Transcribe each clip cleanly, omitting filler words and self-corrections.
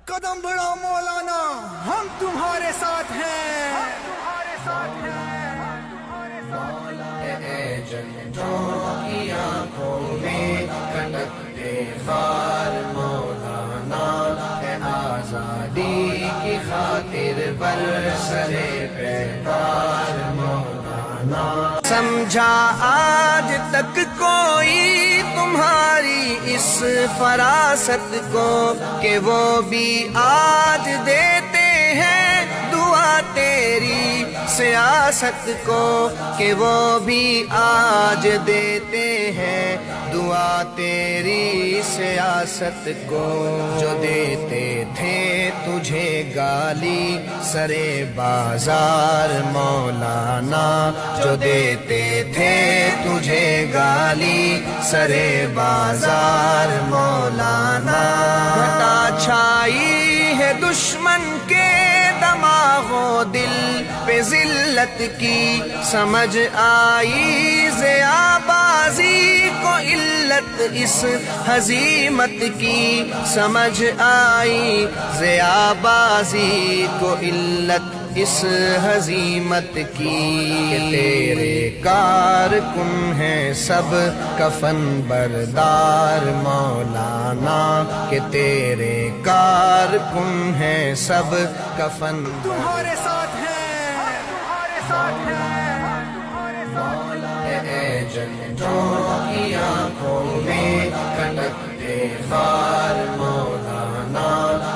قدم بڑھاؤ مولانا، ہم تمہارے ساتھ ہیں، ہم تمہارے ساتھ ہیں۔ اے جنتوں کی آنکھوں میں کھٹکتے خار مولانا، اے آزادی کی خاطر برسرے بیدار مولانا۔ سمجھا آج تک کوئی تمہاری اس فراست کو کہ وہ بھی آج دیتے ہیں دعا تیری سیاست کو، کہ وہ بھی آج دیتے ہیں دعا تیری سیاست کو۔ جو دیتے تھے تجھے گالی سرے بازار مولانا، جو دیتے تھے تجھے گالی سرے بازار مولانا۔ گھٹا چھائی ہے دشمن کے دماغ و دل پہ ذلت کی، سمجھ آئی ضیاء بازی کو علت اس ہزیمت کی، سمجھ آئی ضیاء بازی کو علت اس ہزیمت کی۔ کہ تیرے کارکن ہیں سب کفن بردار مولانا، کہ تیرے کارکن ہیں سب کفن تمہارے ساتھ ہیں، ہم تمہارے ساتھ ہیں۔ اے جنتوں کی آنکھوں میں کھٹکتے خار مولانا،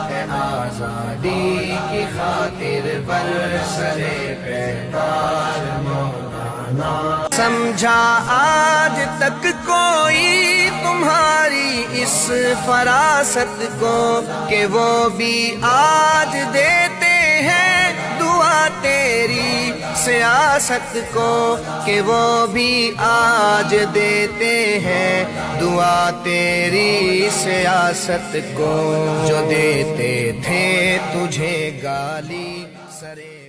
اے آزادی کی خاطر برسرے بیدار مولانا۔ سمجھا آج تک کوئی تمہاری اس فراست کو کہ وہ بھی آج دیتے ہیں دعا تیری سیاست کو، کہ وہ بھی آج دیتے ہیں دعا تیری سیاست کو۔ جو دیتے تھے تجھے گالی سرے